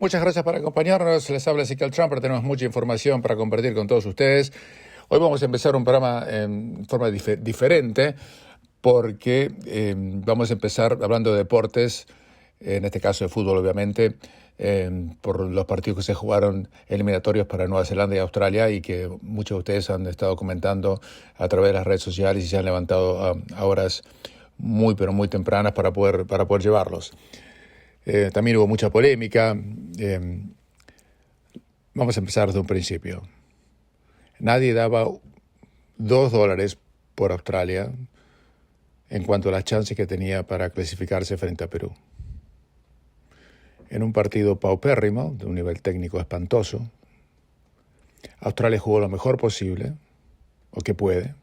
Muchas gracias por acompañarnos. Les habla Ezequiel Trump. Tenemos mucha información para compartir con todos ustedes. Hoy vamos a empezar un programa en forma diferente porque vamos a empezar hablando de deportes, en este caso de fútbol obviamente, por los partidos que se jugaron eliminatorios para Nueva Zelanda y Australia y que muchos de ustedes han estado comentando a través de las redes sociales y se han levantado a horas muy pero muy tempranas para poder llevarlos. También hubo mucha polémica. Vamos a empezar desde un principio. Nadie daba $2 por Australia en cuanto a las chances que tenía para clasificarse frente a Perú. En un partido paupérrimo, de un nivel técnico espantoso, Australia jugó lo mejor posible, o que puede,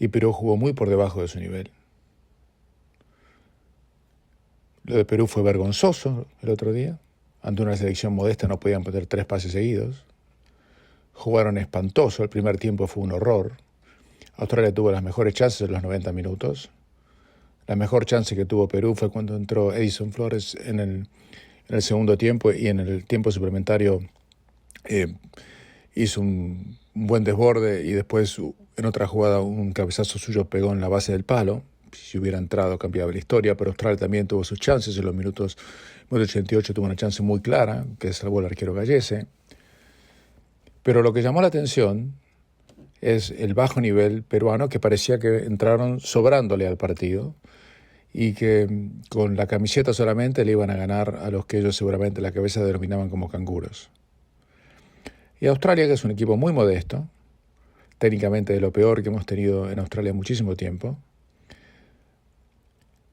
y Perú jugó muy por debajo de su nivel. Lo de Perú fue vergonzoso el otro día. Ante una selección modesta no podían poner 3 pases seguidos. Jugaron espantoso, el primer tiempo fue un horror. Australia tuvo las mejores chances en los 90 minutos. La mejor chance que tuvo Perú fue cuando entró Edison Flores en el segundo tiempo, y en el tiempo suplementario hizo un buen desborde y después en otra jugada un cabezazo suyo pegó en la base del palo. Si hubiera entrado cambiaba la historia, pero Australia también tuvo sus chances. En los minutos 88 tuvo una chance muy clara que salvó el arquero Gallese. Pero lo que llamó la atención es el bajo nivel peruano, que parecía que entraron sobrándole al partido y que con la camiseta solamente le iban a ganar a los que ellos seguramente en la cabeza denominaban como canguros. Y Australia, que es un equipo muy modesto, técnicamente de lo peor que hemos tenido en Australia muchísimo tiempo.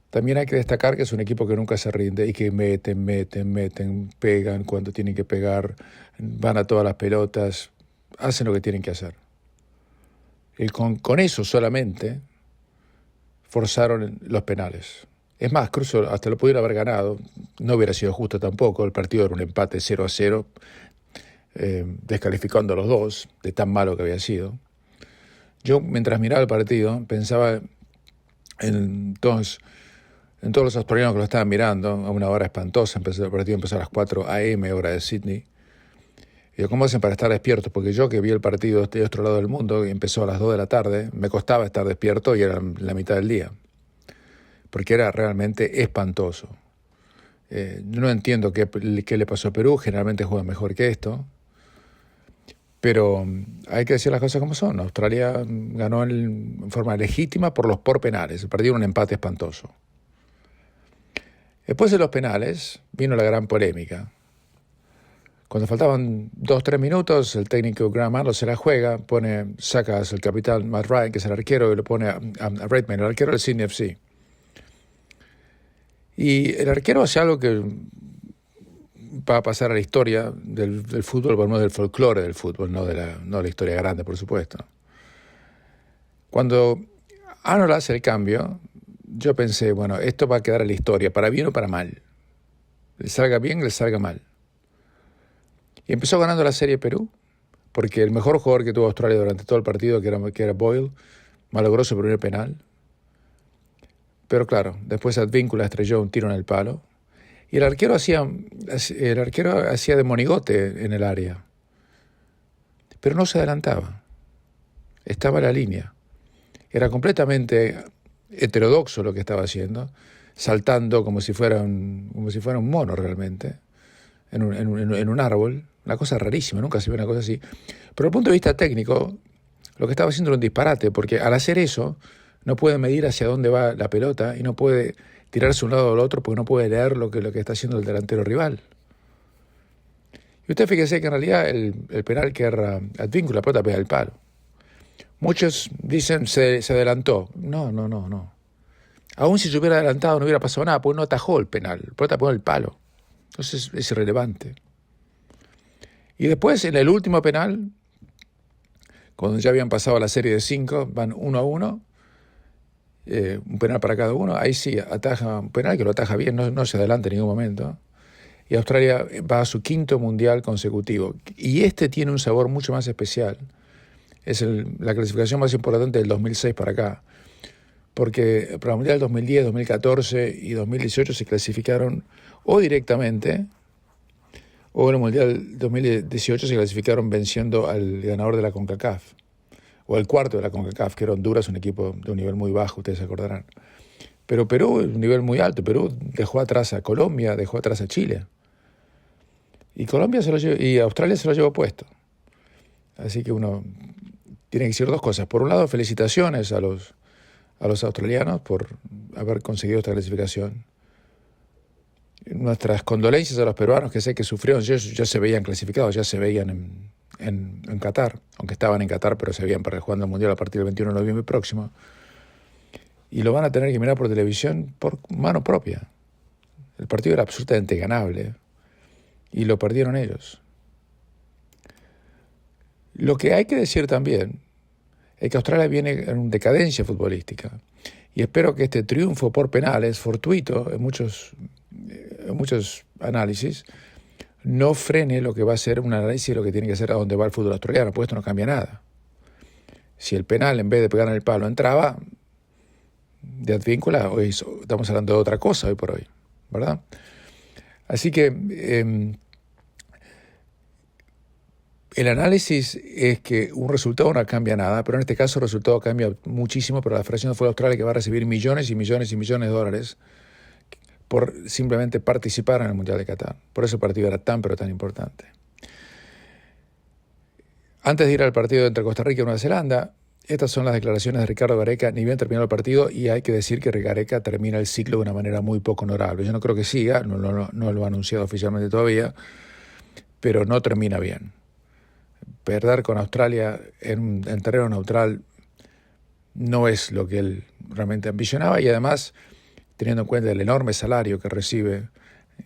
También hay que destacar que es un equipo que nunca se rinde y que meten, pegan cuando tienen que pegar, van a todas las pelotas, hacen lo que tienen que hacer. Y con eso solamente forzaron los penales. Es más, incluso hasta lo pudieron haber ganado, no hubiera sido justo tampoco, el partido era un empate 0-0, descalificando a los dos, de tan malo que había sido. Yo, mientras miraba el partido, pensaba en todos los australianos que lo estaban mirando a una hora espantosa. El partido empezó a las 4 a.m., hora de Sydney. Y yo, ¿cómo hacen para estar despiertos? Porque yo, que vi el partido de otro lado del mundo, y empezó a las 2 de la tarde, me costaba estar despierto y era la mitad del día. Porque era realmente espantoso. Yo no entiendo qué le pasó a Perú, generalmente juega mejor que esto. Pero hay que decir las cosas como son. Australia ganó en forma legítima por penales. El partido era un empate espantoso. Después de los penales vino la gran polémica. Cuando faltaban 2-3 minutos, el técnico Graham Arnold se la juega, saca al capitán Matt Ryan, que es el arquero, y lo pone a Redmayne, el arquero del Sydney FC. Y el arquero hace algo que va a pasar a la historia del fútbol, por lo menos del folclore del fútbol, no de la historia grande, por supuesto. Cuando Arnold hace el cambio, yo pensé, bueno, esto va a quedar en la historia, para bien o para mal. Le salga bien, le salga mal. Y empezó ganando la serie Perú, porque el mejor jugador que tuvo Australia durante todo el partido, que era Boyle, malogró su primer penal. Pero claro, después Advíncula estrelló un tiro en el palo. Y el arquero hacía de monigote en el área. Pero no se adelantaba. Estaba en la línea. Era completamente heterodoxo lo que estaba haciendo, saltando como si fuera un mono realmente, en un árbol. Una cosa rarísima, nunca se ve una cosa así. Pero desde el punto de vista técnico, lo que estaba haciendo era un disparate, porque al hacer eso no puede medir hacia dónde va la pelota y no puede tirarse de un lado al otro porque no puede leer lo que está haciendo el delantero rival. Y usted fíjese que en realidad el penal que era Advíncula, la pelota pega el palo. Muchos dicen se adelantó. No. Aún si se hubiera adelantado no hubiera pasado nada, porque no atajó el penal. La pelota pegó el palo. Entonces es irrelevante. Y después, en el último penal, cuando ya habían pasado la serie de 5, van 1-1, un penal para cada uno, ahí sí ataja un penal que lo ataja bien, no se adelanta en ningún momento. Y Australia va a su 5º mundial consecutivo. Y este tiene un sabor mucho más especial. Es la clasificación más importante del 2006 para acá. Porque para el Mundial 2010, 2014 y 2018 se clasificaron o directamente O en el Mundial 2018 se clasificaron venciendo al ganador de la CONCACAF, o el cuarto de la CONCACAF, que era Honduras, un equipo de un nivel muy bajo, ustedes se acordarán. Pero Perú, un nivel muy alto. Perú dejó atrás a Colombia, dejó atrás a Chile. Y y Australia se lo llevó puesto. Así que uno tiene que decir dos cosas. Por un lado, felicitaciones a los australianos por haber conseguido esta clasificación. Nuestras condolencias a los peruanos, que sé que sufrieron, ya se veían clasificados, ya se veían en Qatar, aunque estaban en Qatar, pero se veían para jugando el Mundial a partir del 21 de noviembre próximo. Y lo van a tener que mirar por televisión por mano propia. El partido era absolutamente ganable y lo perdieron ellos. Lo que hay que decir también es que Australia viene en decadencia futbolística y espero que este triunfo por penales, fortuito en muchos análisis, no frene lo que va a ser un análisis de lo que tiene que ser a dónde va el fútbol australiano, porque esto no cambia nada. Si el penal en vez de pegar en el palo entraba, de Advíncula, hoy estamos hablando de otra cosa hoy por hoy, ¿verdad? Así que el análisis es que un resultado no cambia nada, pero en este caso el resultado cambia muchísimo para la Federación de Fútbol Australia, que va a recibir millones y millones y millones de dólares por simplemente participar en el Mundial de Qatar. Por eso el partido era tan pero tan importante. Antes de ir al partido entre Costa Rica y Nueva Zelanda, estas son las declaraciones de Ricardo Gareca, ni bien terminó el partido, y hay que decir que Gareca termina el ciclo de una manera muy poco honorable. Yo no creo que siga, no lo ha anunciado oficialmente todavía, pero no termina bien. Perder con Australia en terreno neutral no es lo que él realmente ambicionaba, y además, teniendo en cuenta el enorme salario que recibe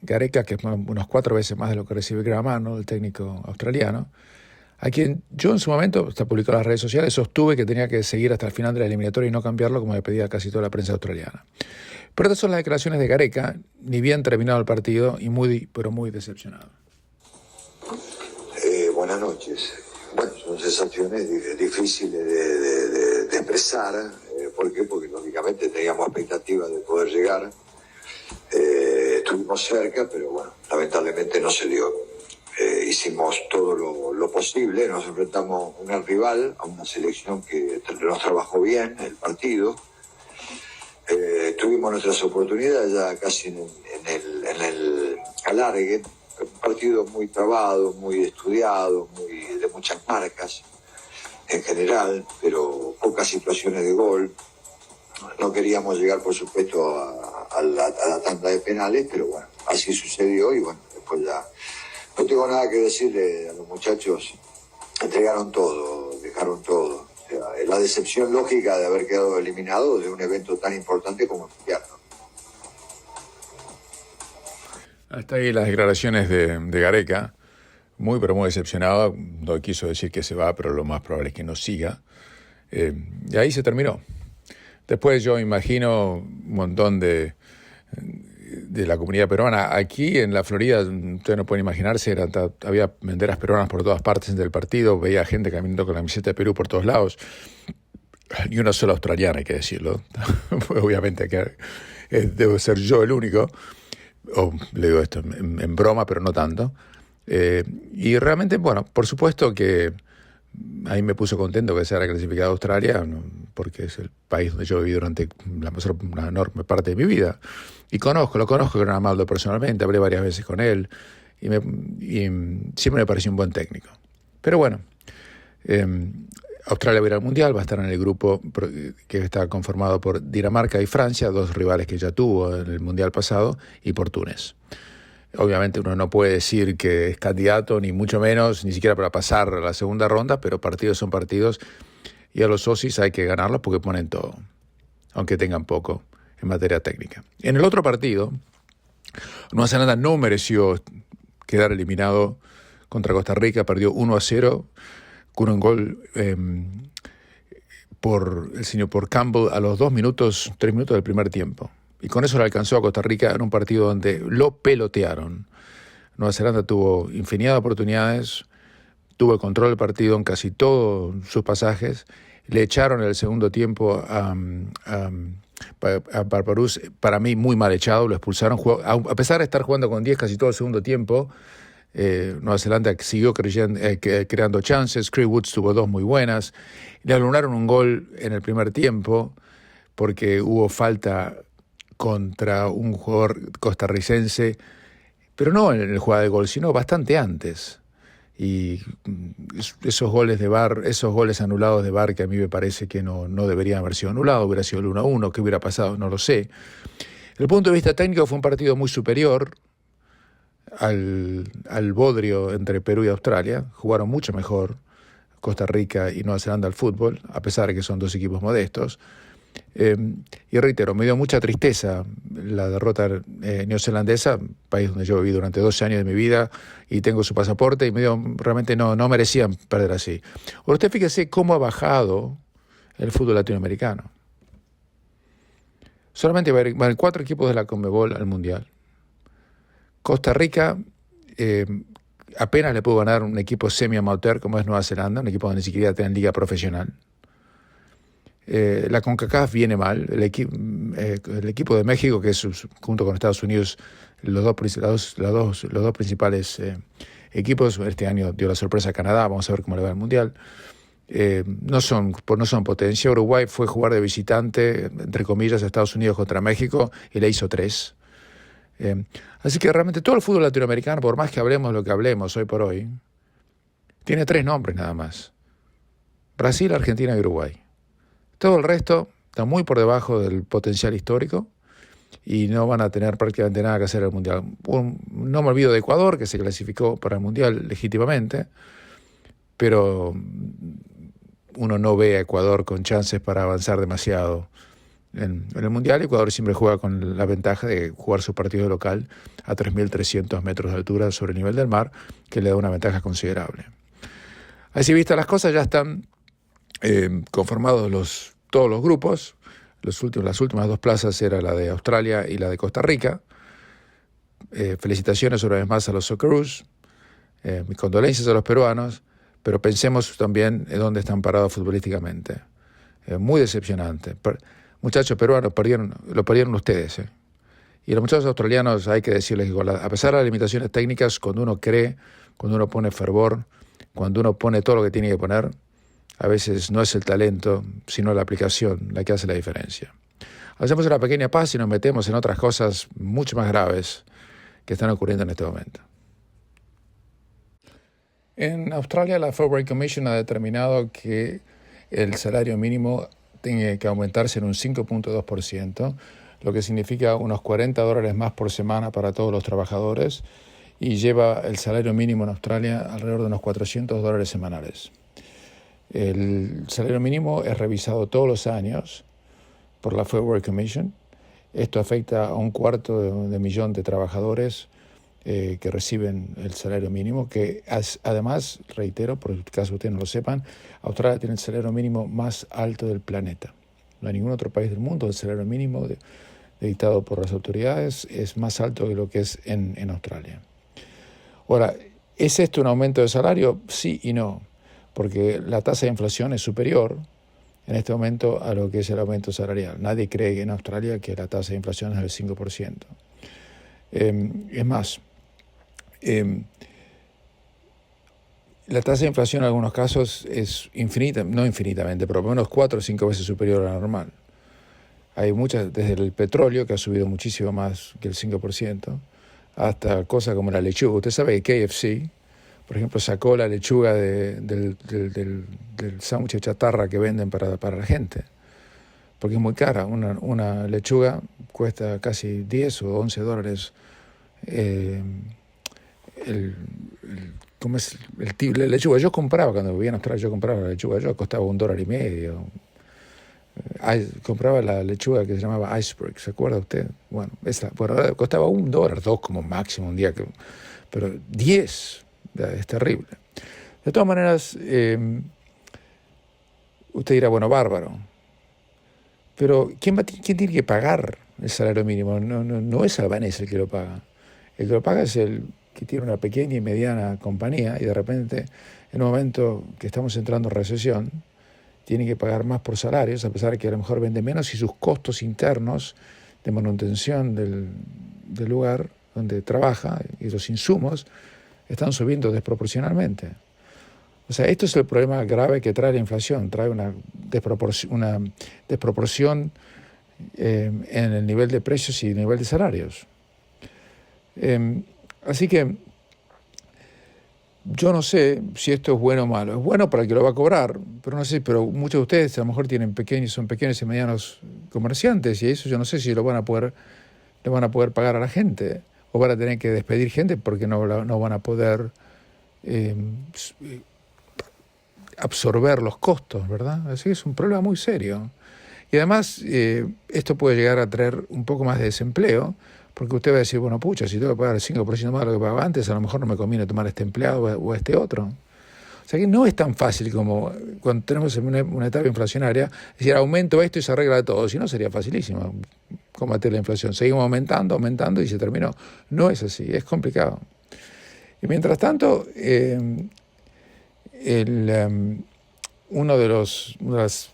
Gareca, que es unas 4 veces más de lo que recibe Graham Arnold, el técnico australiano, a quien yo en su momento, está publicado en las redes sociales, sostuve que tenía que seguir hasta el final de la eliminatoria y no cambiarlo como le pedía casi toda la prensa australiana. Pero estas son las declaraciones de Gareca, ni bien terminado el partido y pero muy decepcionado. Buenas noches. Bueno, son sensaciones difíciles de expresar. ¿Por qué? Porque lógicamente teníamos expectativas de poder llegar. Estuvimos cerca, pero bueno, lamentablemente no se dio. Hicimos todo lo posible, nos enfrentamos a una rival, a una selección que nos trabajó bien el partido. Tuvimos nuestras oportunidades ya casi en el alargue. Un partido muy trabado, muy estudiado, de muchas marcas en general, pero pocas situaciones de gol. No queríamos llegar, por supuesto, a la tanda de penales, pero bueno, así sucedió y bueno, después ya no tengo nada que decirle a los muchachos. Entregaron todo, dejaron todo. O sea, la decepción lógica de haber quedado eliminado de un evento tan importante como el Mundial, ¿no? Hasta ahí las declaraciones de Gareca, muy pero muy decepcionado. No quiso decir que se va, pero lo más probable es que no siga. Y ahí se terminó. Después yo imagino un montón de la comunidad peruana. Aquí en la Florida, ustedes no pueden imaginarse, había banderas peruanas por todas partes del partido, veía gente caminando con la camiseta de Perú por todos lados. Y una sola australiana, hay que decirlo. Obviamente que debo ser yo el único. Le digo esto en broma, pero no tanto. Y realmente, bueno, por supuesto que ahí me puso contento que se haya clasificado Australia, porque es el país donde yo viví durante una enorme parte de mi vida. Y lo conozco a Graham Arnold personalmente, hablé varias veces con él, y siempre me pareció un buen técnico. Pero bueno, Australia va a ir al Mundial, va a estar en el grupo que está conformado por Dinamarca y Francia, 2 rivales que ya tuvo en el Mundial pasado, y por Túnez. Obviamente uno no puede decir que es candidato, ni mucho menos, ni siquiera para pasar a la segunda ronda, pero partidos son partidos, y a los socios hay que ganarlos porque ponen todo, aunque tengan poco en materia técnica. En el otro partido, Nueva Zelanda no mereció quedar eliminado contra Costa Rica, perdió 1-0 con un gol por Campbell a los 3 minutos del primer tiempo. Y con eso le alcanzó a Costa Rica en un partido donde lo pelotearon. Nueva Zelanda tuvo infinidad de oportunidades, tuvo el control del partido en casi todos sus pasajes. Le echaron en el segundo tiempo a Barbarous, para mí muy mal echado, lo expulsaron. A pesar de estar jugando con 10 casi todo el segundo tiempo, Nueva Zelanda siguió creando chances. Chris Woods tuvo 2 muy buenas. Le anularon un gol en el primer tiempo porque hubo falta contra un jugador costarricense, pero no en el jugada de gol, sino bastante antes. Y esos goles de VAR, esos goles anulados de VAR, que a mí me parece que no deberían haber sido anulados, hubiera sido el 1-1, ¿qué hubiera pasado? No lo sé. Desde el punto de vista técnico fue un partido muy superior al bodrio entre Perú y Australia. Jugaron mucho mejor Costa Rica y Nueva Zelanda al fútbol, a pesar de que son 2 equipos modestos. Y reitero, me dio mucha tristeza la derrota neozelandesa, país donde yo viví durante 12 años de mi vida y tengo su pasaporte, y realmente no merecían perder así. Ahora usted fíjese cómo ha bajado el fútbol latinoamericano. Solamente van 4 equipos de la Conmebol al Mundial. Costa Rica apenas le pudo ganar un equipo semi-amateur como es Nueva Zelanda, un equipo donde ni siquiera tienen liga profesional. La CONCACAF viene mal. El equipo de México, que es junto con Estados Unidos los dos principales equipos, este año dio la sorpresa a Canadá, vamos a ver cómo le va el Mundial. No son potencia. Uruguay fue a jugar de visitante, entre comillas, a Estados Unidos contra México y le hizo 3. Así que realmente todo el fútbol latinoamericano, por más que hablemos lo que hablemos hoy por hoy, tiene 3 nombres nada más: Brasil, Argentina y Uruguay. Todo el resto está muy por debajo del potencial histórico y no van a tener prácticamente nada que hacer en el Mundial. No me olvido de Ecuador, que se clasificó para el Mundial legítimamente, pero uno no ve a Ecuador con chances para avanzar demasiado en el Mundial. Ecuador siempre juega con la ventaja de jugar su partido local a 3.300 metros de altura sobre el nivel del mar, que le da una ventaja considerable. Así vistas las cosas, ya están conformados todos los grupos. Las últimas 2 plazas era la de Australia y la de Costa Rica. Felicitaciones una vez más a los Socceroos, mis condolencias a los peruanos, pero pensemos también en dónde están parados futbolísticamente. Muy decepcionante. Muchachos peruanos lo perdieron ustedes. Y los muchachos australianos, hay que decirles que a pesar de las limitaciones técnicas, cuando uno cree, cuando uno pone fervor, cuando uno pone todo lo que tiene que poner, a veces no es el talento, sino la aplicación la que hace la diferencia. Hacemos una pequeña pausa y nos metemos en otras cosas mucho más graves que están ocurriendo en este momento. En Australia, la Fair Work Commission ha determinado que el salario mínimo tiene que aumentarse en un 5.2%, lo que significa unos $40 más por semana para todos los trabajadores, y lleva el salario mínimo en Australia alrededor de unos $400 semanales. El salario mínimo es revisado todos los años por la Fair Work Commission. Esto afecta a 250,000 de trabajadores que reciben el salario mínimo, que además, reitero, por el caso ustedes no lo sepan, Australia tiene el salario mínimo más alto del planeta. No hay ningún otro país del mundo el salario mínimo dictado por las autoridades es más alto que lo que es en Australia. Ahora, ¿es esto un aumento de salario? Sí y no, porque la tasa de inflación es superior en este momento a lo que es el aumento salarial. Nadie cree en Australia que la tasa de inflación es del 5%. Es más, la tasa de inflación en algunos casos es no infinitamente, pero por lo menos 4 o 5 veces superior a la normal. Hay muchas, desde el petróleo, que ha subido muchísimo más que el 5%, hasta cosas como la lechuga. Usted sabe que KFC, por ejemplo, sacó la lechuga del sándwich de chatarra que venden para la gente, porque es muy cara. Una lechuga cuesta casi 10 o 11 dólares. La lechuga yo compraba, cuando vivía en Australia, yo compraba la lechuga, costaba $1.50. Compraba la lechuga que se llamaba Iceberg, ¿se acuerda usted? Bueno, ahora costaba $1, $2 como máximo un día, pero 10 es terrible. De todas maneras, usted dirá, bueno, bárbaro, pero ¿quién tiene que pagar el salario mínimo? No es Albanese el que lo paga. El que lo paga es el que tiene una pequeña y mediana compañía y de repente, en un momento que estamos entrando en recesión, tiene que pagar más por salarios, a pesar de que a lo mejor vende menos y sus costos internos de manutención del lugar donde trabaja y los insumos están subiendo desproporcionalmente. O sea, esto es el problema grave que trae la inflación, trae una desproporción en el nivel de precios y el nivel de salarios. Así que yo no sé si esto es bueno o malo. Es bueno para el que lo va a cobrar, pero no sé, pero muchos de ustedes a lo mejor son pequeños y medianos comerciantes, y eso yo no sé si le van a poder pagar a la gente, o van a tener que despedir gente porque no van a poder absorber los costos, ¿verdad? Así que es un problema muy serio. Y además, esto puede llegar a traer un poco más de desempleo, porque usted va a decir, bueno, pucha, si tengo que pagar el 5% más de lo que pagaba antes, a lo mejor no me conviene tomar este empleado o este otro. O sea que no es tan fácil como cuando tenemos una etapa inflacionaria, es decir, aumento esto y se arregla todo. Si no, sería facilísimo combatir la inflación. Seguimos aumentando y se terminó. No es así, es complicado. Y mientras tanto, una de las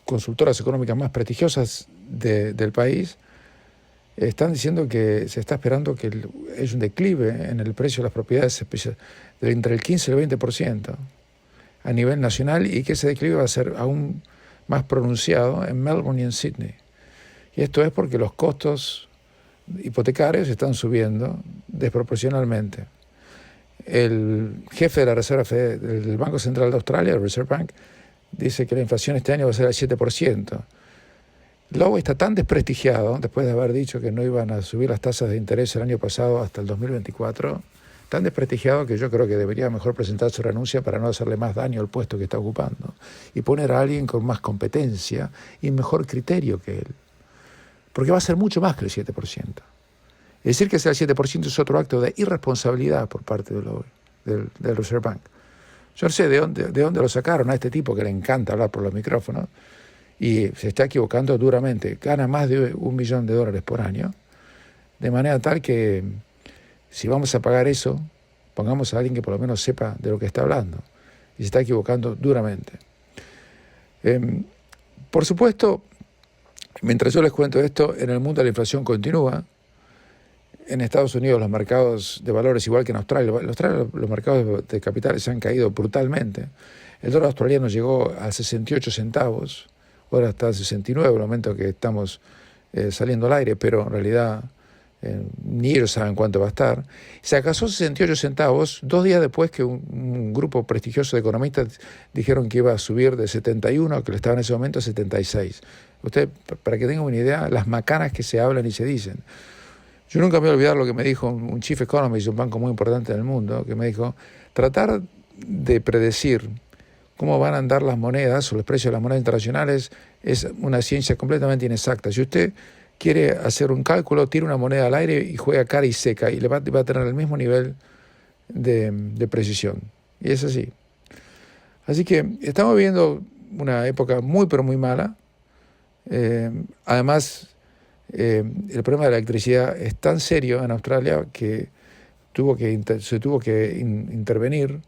consultoras económicas más prestigiosas del país están diciendo que se está esperando que es un declive en el precio de las propiedades de entre el 15 y el 20% a nivel nacional, y que ese declive va a ser aún más pronunciado en Melbourne y en Sydney. Y esto es porque los costos hipotecarios están subiendo desproporcionalmente. El jefe de la Reserva del Banco Central de Australia, el Reserve Bank, dice que la inflación este año va a ser al 7%. Lowe está tan desprestigiado, después de haber dicho que no iban a subir las tasas de interés el año pasado hasta el 2024, tan desprestigiado que yo creo que debería mejor presentar su renuncia para no hacerle más daño al puesto que está ocupando y poner a alguien con más competencia y mejor criterio que él. Porque va a ser mucho más que el 7%. Decir que sea el 7% es otro acto de irresponsabilidad por parte de Lowe, del Reserve Bank. Yo no sé de dónde lo sacaron a este tipo que le encanta hablar por los micrófonos y se está equivocando duramente. Gana más de $1 millón por año, de manera tal que si vamos a pagar eso, pongamos a alguien que por lo menos sepa de lo que está hablando. Y se está equivocando duramente. Por supuesto, mientras yo les cuento esto, en el mundo la inflación continúa. En Estados Unidos los mercados de valores, igual que en Australia, los mercados de capitales se han caído brutalmente. El dólar australiano llegó a 68 centavos, ahora está a 69, el momento que estamos saliendo al aire, pero en realidad ni ellos saben cuánto va a estar. Se alcanzó 68 centavos 2 días después que un grupo prestigioso de economistas dijeron que iba a subir de 71, que le estaba en ese momento a 76. Usted, para que tengan una idea, las macanas que se hablan y se dicen. Yo nunca me voy a olvidar lo que me dijo un chief economist de un banco muy importante en el mundo, que me dijo, tratar de predecir cómo van a andar las monedas o los precios de las monedas internacionales es una ciencia completamente inexacta. Si usted quiere hacer un cálculo, tira una moneda al aire y juega cara y seca, y va a tener el mismo nivel de precisión. Y es así. Así que estamos viviendo una época muy, pero muy mala. Además, el problema de la electricidad es tan serio en Australia que se tuvo que intervenir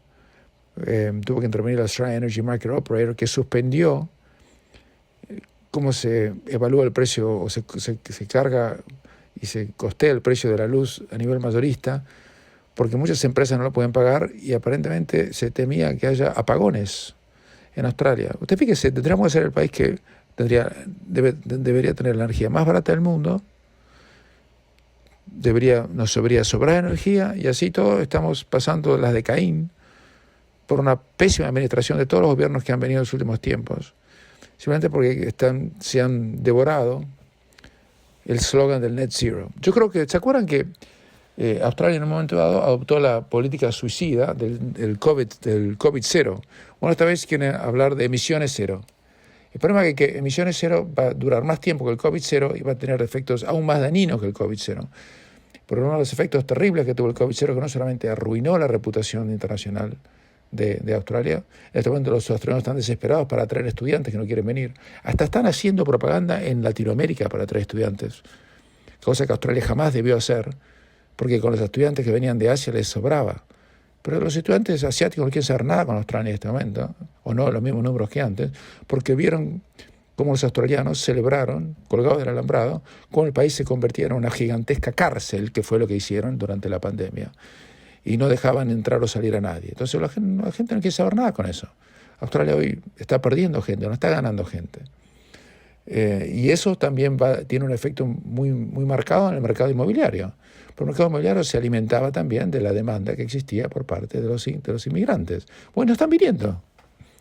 el Australian Energy Market Operator, que suspendió cómo se evalúa el precio o se carga y se costea el precio de la luz a nivel mayorista, porque muchas empresas no lo pueden pagar y aparentemente se temía que haya apagones en Australia. Usted fíjese, tendríamos que ser el país que debería tener la energía más barata del mundo, nos debería sobrar energía, y así todos estamos pasando las de Caín por una pésima administración de todos los gobiernos que han venido en los últimos tiempos, simplemente porque se han devorado el slogan del net zero. Yo creo que, ¿se acuerdan que Australia en un momento dado adoptó la política suicida del COVID cero? Bueno, esta vez quieren hablar de emisiones cero. El problema es que emisiones cero va a durar más tiempo que el COVID cero y va a tener efectos aún más dañinos que el COVID cero. Por uno de los efectos terribles que tuvo el COVID cero, que no solamente arruinó la reputación internacional de Australia, en este momento los australianos están desesperados para atraer estudiantes que no quieren venir. Hasta están haciendo propaganda en Latinoamérica para atraer estudiantes, cosa que Australia jamás debió hacer, porque con los estudiantes que venían de Asia les sobraba. Pero los estudiantes asiáticos no quieren saber nada con Australia en este momento, o no los mismos números que antes, porque vieron cómo los australianos celebraron, colgados del alambrado, cómo el país se convertía en una gigantesca cárcel, que fue lo que hicieron durante la pandemia. y no dejaban entrar o salir a nadie. Entonces la gente no quiere saber nada con eso. Australia hoy está perdiendo gente, no está ganando gente. Y eso también tiene un efecto muy, muy marcado en el mercado inmobiliario. Porque el mercado inmobiliario se alimentaba también de la demanda que existía por parte de los inmigrantes. Bueno, están viniendo.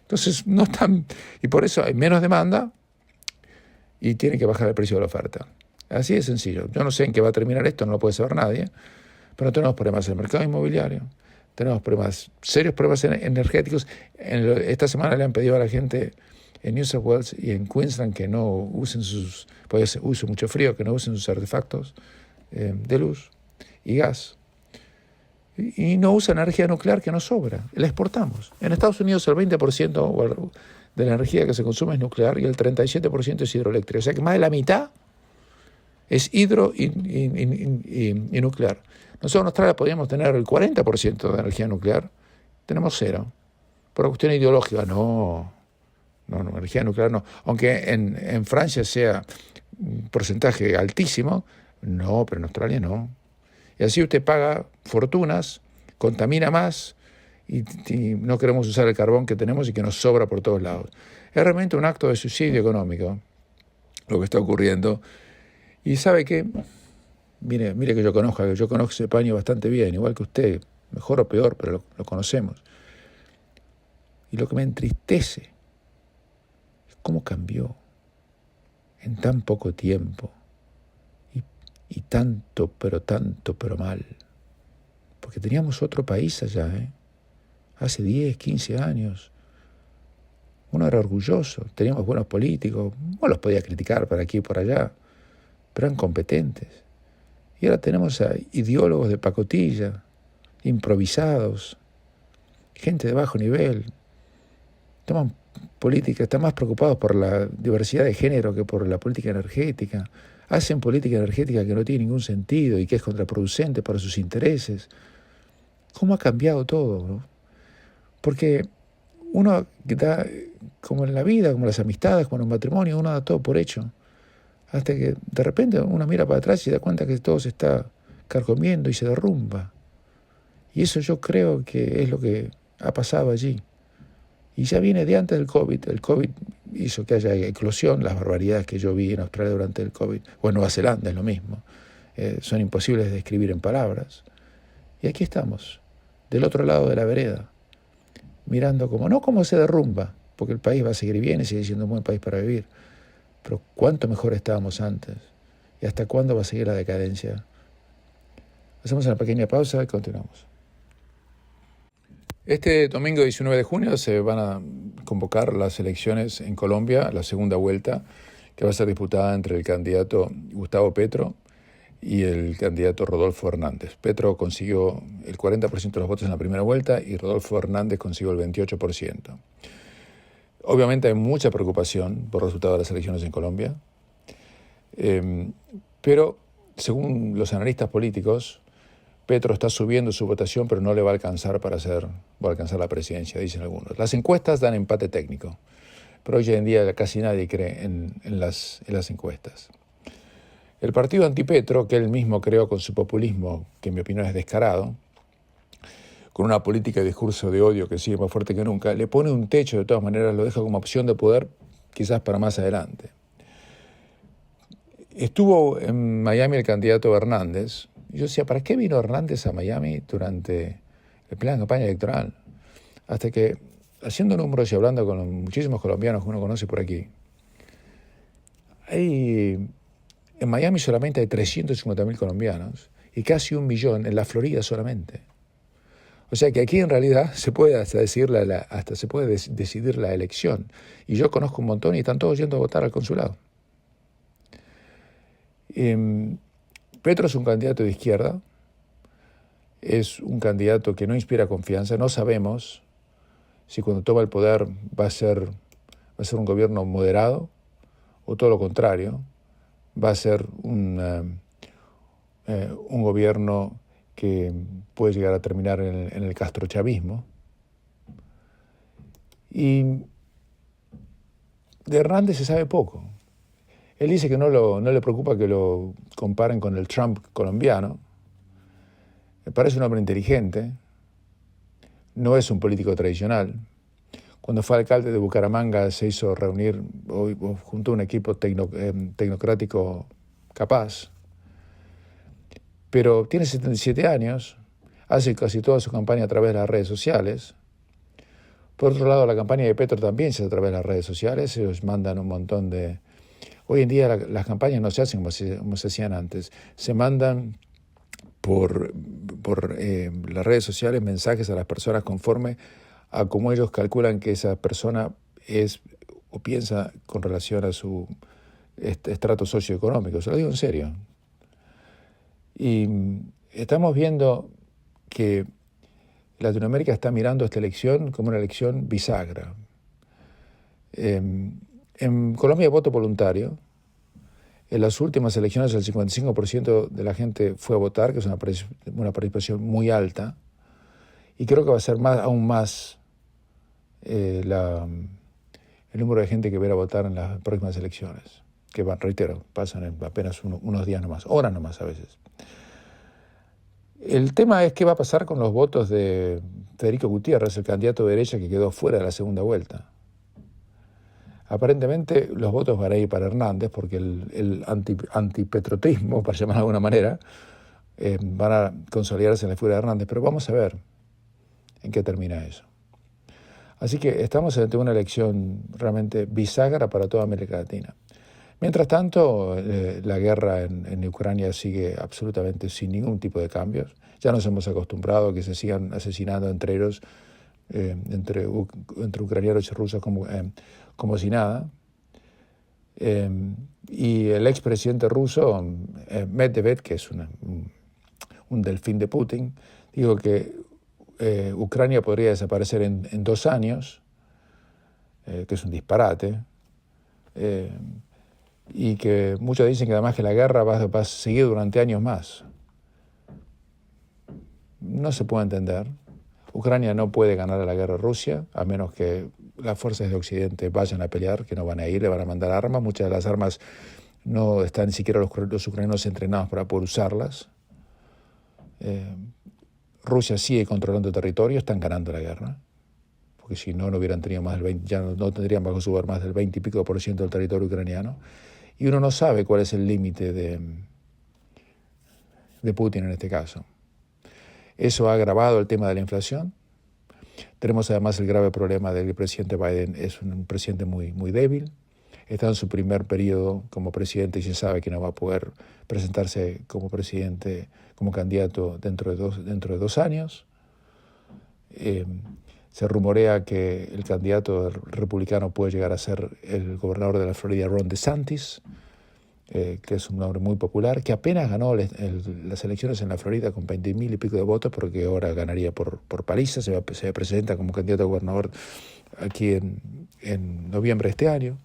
Entonces no están, y por eso hay menos demanda y tiene que bajar el precio de la oferta. Así de sencillo. Yo no sé en qué va a terminar esto, no lo puede saber nadie, pero tenemos problemas en el mercado inmobiliario, tenemos problemas, serios problemas energéticos. Esta semana le han pedido a la gente en New South Wales y en Queensland que no usen porque usa mucho frío, que no usen sus artefactos de luz y gas. Y no usa energía nuclear, que nos sobra, la exportamos. En Estados Unidos el 20% de la energía que se consume es nuclear y el 37% es hidroeléctrica. O sea que más de la mitad es hidro y nuclear. Nosotros en Australia podríamos tener el 40% de energía nuclear, tenemos cero. Por cuestión ideológica, no, energía nuclear no. Aunque en Francia sea un porcentaje altísimo, no, pero en Australia no. Y así usted paga fortunas, contamina más y no queremos usar el carbón que tenemos y que nos sobra por todos lados. Es realmente un acto de suicidio económico lo que está ocurriendo. Y ¿sabe qué? Mire que yo conozco España bastante bien, igual que usted, mejor o peor, pero lo conocemos. Y lo que me entristece es cómo cambió en tan poco tiempo. Y tanto, pero mal. Porque teníamos otro país allá, hace 10, 15 años. Uno era orgulloso, teníamos buenos políticos, no los podía criticar por aquí y por allá, pero eran competentes. Y ahora tenemos a ideólogos de pacotilla, improvisados, gente de bajo nivel. Toman política, están más preocupados por la diversidad de género que por la política energética. Hacen política energética que no tiene ningún sentido y que es contraproducente para sus intereses. ¿Cómo ha cambiado todo, no? Porque uno da, como en la vida, como en las amistades, como en un matrimonio, uno da todo por hecho. Hasta que de repente uno mira para atrás y se da cuenta que todo se está carcomiendo y se derrumba. Y eso yo creo que es lo que ha pasado allí. Y ya viene de antes del COVID. El COVID hizo que haya eclosión, las barbaridades que yo vi en Australia durante el COVID. O en Nueva Zelanda es lo mismo. Son imposibles de describir en palabras. Y aquí estamos, del otro lado de la vereda, mirando no cómo se derrumba, porque el país va a seguir bien y sigue siendo un buen país para vivir, pero cuánto mejor estábamos antes. ¿Y hasta cuándo va a seguir la decadencia? Hacemos una pequeña pausa y continuamos. Este domingo 19 de junio se van a convocar las elecciones en Colombia, la segunda vuelta, que va a ser disputada entre el candidato Gustavo Petro y el candidato Rodolfo Hernández. Petro consiguió el 40% de los votos en la primera vuelta y Rodolfo Hernández consiguió el 28%. Obviamente hay mucha preocupación por el resultado de las elecciones en Colombia, pero según los analistas políticos, Petro está subiendo su votación, pero no le va a alcanzar para alcanzar la presidencia, dicen algunos. Las encuestas dan empate técnico, pero hoy en día casi nadie cree en las encuestas. El partido antipetro, que él mismo creó con su populismo, que en mi opinión es descarado, con una política de discurso de odio que sigue más fuerte que nunca, le pone un techo, de todas maneras lo deja como opción de poder quizás para más adelante. Estuvo en Miami el candidato Hernández. Yo decía, ¿para qué vino Hernández a Miami durante el plena campaña electoral? Hasta que, haciendo números y hablando con muchísimos colombianos que uno conoce por aquí, en Miami solamente hay 350.000 colombianos y casi 1 millón en la Florida solamente. O sea que aquí en realidad se puede decidir la elección. Y yo conozco un montón y están todos yendo a votar al consulado. Petro es un candidato de izquierda, es un candidato que no inspira confianza. No sabemos si cuando toma el poder va a ser un gobierno moderado o todo lo contrario, va a ser un gobierno que puede llegar a terminar en el castrochavismo. Y de Hernández se sabe poco. Él dice que no le preocupa que lo comparen con el Trump colombiano. Me parece un hombre inteligente, no es un político tradicional. Cuando fue alcalde de Bucaramanga se hizo reunir, juntó un equipo tecnocrático capaz, pero tiene 77 años, hace casi toda su campaña a través de las redes sociales. Por otro lado, la campaña de Petro también se hace a través de las redes sociales, ellos mandan un montón de... Hoy en día las campañas no se hacen como se hacían antes, se mandan por las redes sociales mensajes a las personas conforme a cómo ellos calculan que esa persona es o piensa con relación a su estrato socioeconómico. Se lo digo en serio. Y estamos viendo que Latinoamérica está mirando esta elección como una elección bisagra. En Colombia, voto voluntario. En las últimas elecciones el 55% de la gente fue a votar, que es una participación muy alta, y creo que va a ser aún más el número de gente que va a ir a votar en las próximas elecciones, que reitero, pasan en apenas unos días nomás, horas nomás a veces. El tema es qué va a pasar con los votos de Federico Gutiérrez, el candidato de derecha que quedó fuera de la segunda vuelta. Aparentemente los votos van a ir para Hernández porque el antipetrotismo, para llamarlo de alguna manera, van a consolidarse en la figura de Hernández, pero vamos a ver en qué termina eso. Así que estamos ante una elección realmente bisagra para toda América Latina. Mientras tanto, la guerra en Ucrania sigue absolutamente sin ningún tipo de cambios. Ya nos hemos acostumbrado a que se sigan asesinando entre ellos, entre ucranianos y rusos como si nada. Y el expresidente ruso, Medvedev, que es un delfín de Putin, dijo que Ucrania podría desaparecer en 2 años, que es un disparate, y que muchos dicen que además que la guerra va a seguir durante años más. No se puede entender. Ucrania no puede ganar la guerra a Rusia, a menos que las fuerzas de Occidente vayan a pelear, que no van a ir, le van a mandar armas. Muchas de las armas no están ni siquiera los ucranianos entrenados para poder usarlas. Rusia sigue controlando territorio, están ganando la guerra, porque si no, no hubieran tenido más del 20, ya no tendrían bajo su poder más del 20 y pico % del territorio ucraniano. Y uno no sabe cuál es el límite de Putin en este caso. Eso ha agravado el tema de la inflación. Tenemos además el grave problema de que el presidente Biden es un presidente muy, muy débil. Está en su primer periodo como presidente y se sabe que no va a poder presentarse como presidente, como candidato dentro de 2 años. Se rumorea que el candidato republicano puede llegar a ser el gobernador de la Florida, Ron DeSantis, que es un hombre muy popular, que apenas ganó las elecciones en la Florida con 20,000 y pico de votos, porque ahora ganaría por paliza, se presenta como candidato a gobernador aquí en noviembre de este año.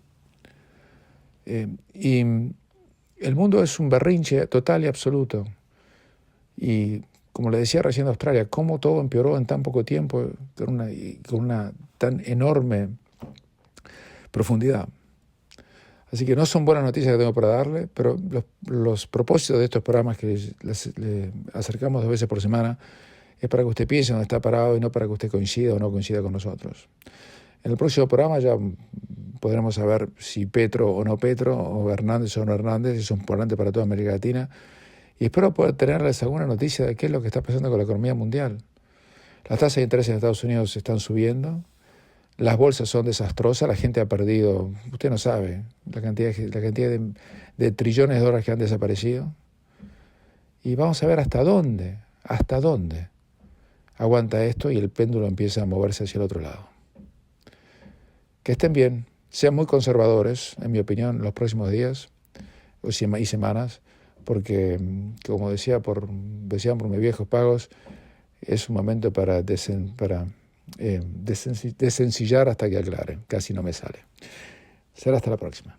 Y el mundo es un berrinche total y absoluto. Y como le decía recién de Australia, cómo todo empeoró en tan poco tiempo, con una tan enorme profundidad. Así que no son buenas noticias que tengo para darle, pero los propósitos de estos programas que le acercamos 2 veces por semana es para que usted piense dónde está parado y no para que usted coincida o no coincida con nosotros. En el próximo programa ya podremos saber si Petro o no Petro, o Hernández o no Hernández, si son importantes para toda América Latina. Y espero poder tenerles alguna noticia de qué es lo que está pasando con la economía mundial. Las tasas de interés en Estados Unidos están subiendo, las bolsas son desastrosas, la gente ha perdido, usted no sabe, la cantidad de trillones de dólares que han desaparecido. Y vamos a ver hasta dónde aguanta esto y el péndulo empieza a moverse hacia el otro lado. Que estén bien, sean muy conservadores, en mi opinión, los próximos días y semanas, porque, como decían por mis viejos pagos, es un momento para desencillar hasta que aclare. Casi no me sale. Será hasta la próxima.